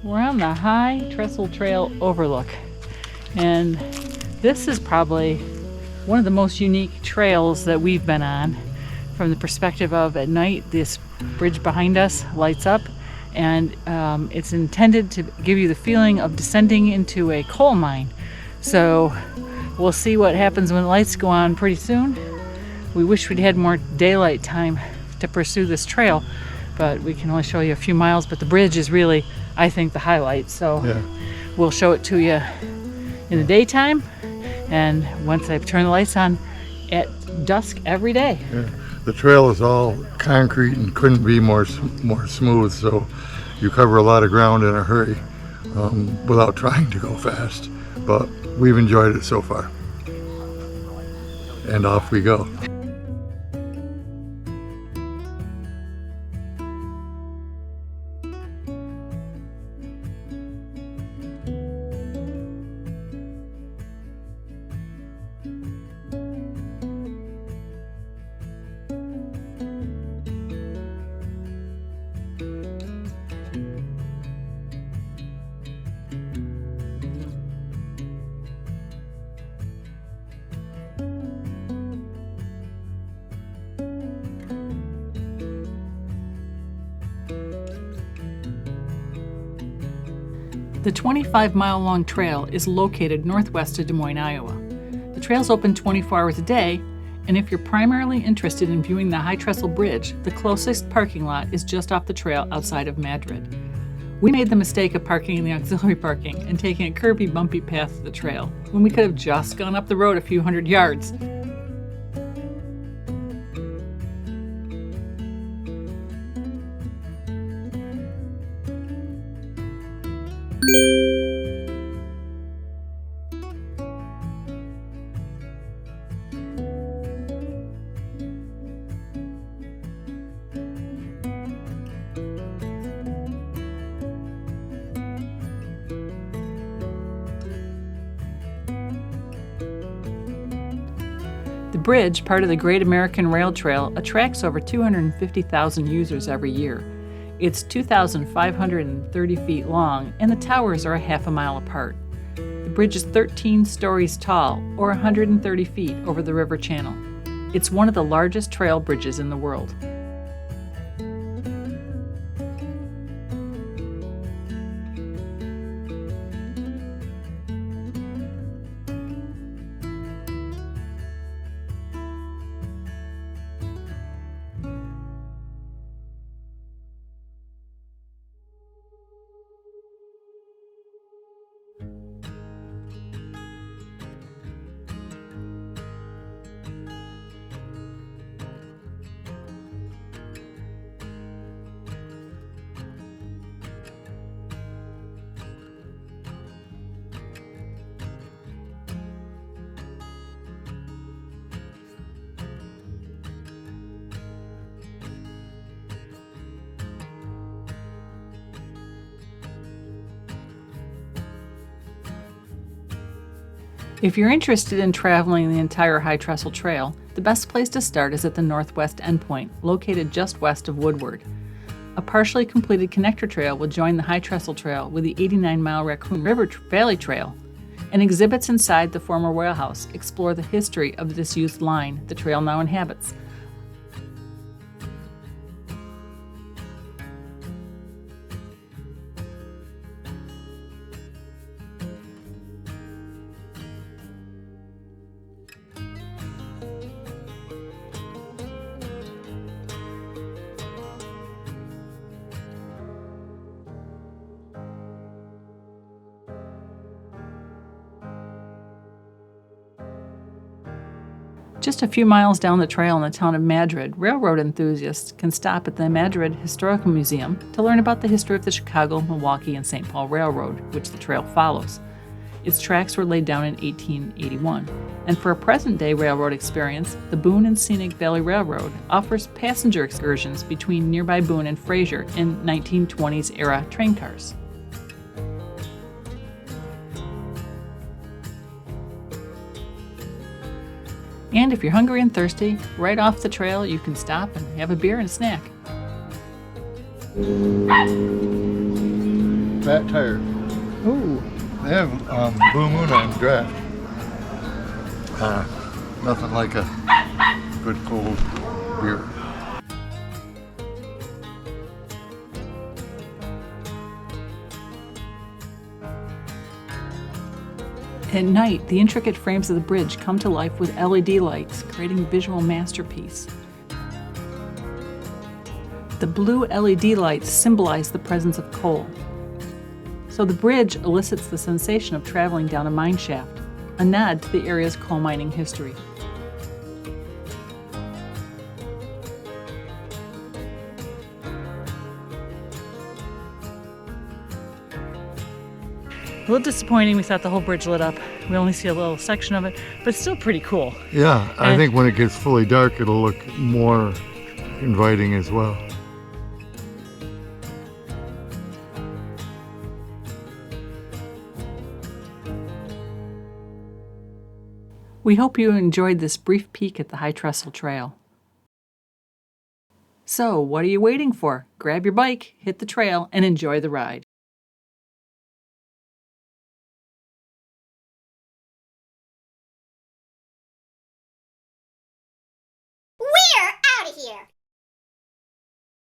We're on the High Trestle Trail overlook, and this is probably one of the most unique trails that we've been on from the perspective of at night this bridge behind us lights up, and it's intended to give you the feeling of descending into a coal mine. So we'll see what happens when the lights go on pretty soon. We wish we'd had more daylight time to pursue this trail, but we can only show you a few miles. But the bridge is really, I think, the highlight. So yeah, we'll show it to you in the daytime, and once I turn the lights on at dusk every day. Yeah. The trail is all concrete and couldn't be more smooth, so you cover a lot of ground in a hurry without trying to go fast. But we've enjoyed it so far. And off we go. The 25-mile-long trail is located northwest of Des Moines, Iowa. The trail's open 24 hours a day, and if you're primarily interested in viewing the High Trestle Bridge, the closest parking lot is just off the trail outside of Madrid. We made the mistake of parking in the auxiliary parking and taking a curvy, bumpy path to the trail, when we could have just gone up the road a few hundred yards. The bridge, part of the Great American Rail Trail, attracts over 250,000 users every year. It's 2,530 feet long, and the towers are a half a mile apart. The bridge is 13 stories tall, or 130 feet over the river channel. It's one of the largest trail bridges in the world. If you're interested in traveling the entire High Trestle Trail, the best place to start is at the northwest endpoint, located just west of Woodward. A partially completed connector trail will join the High Trestle Trail with the 89-mile Raccoon River Valley Trail, and exhibits inside the former whale house explore the history of the disused line the trail now inhabits. Just a few miles down the trail in the town of Madrid, railroad enthusiasts can stop at the Madrid Historical Museum to learn about the history of the Chicago, Milwaukee, and St. Paul Railroad, which the trail follows. Its tracks were laid down in 1881. And for a present-day railroad experience, the Boone and Scenic Valley Railroad offers passenger excursions between nearby Boone and Fraser in 1920s-era train cars. And if you're hungry and thirsty, right off the trail you can stop and have a beer and a snack. fat tire. Ooh. They have Blue Moon on draft. Nothing like a good cold beer. At night, the intricate frames of the bridge come to life with LED lights, creating a visual masterpiece. The blue LED lights symbolize the presence of coal. So the bridge elicits the sensation of traveling down a mine shaft, a nod to the area's coal mining history. A little disappointing, we thought the whole bridge lit up. We only see a little section of it, but still pretty cool. Yeah, I think when it gets fully dark, it'll look more inviting as well. We hope you enjoyed this brief peek at the High Trestle Trail. So, what are you waiting for? Grab your bike, hit the trail, and enjoy the ride. We're out of here!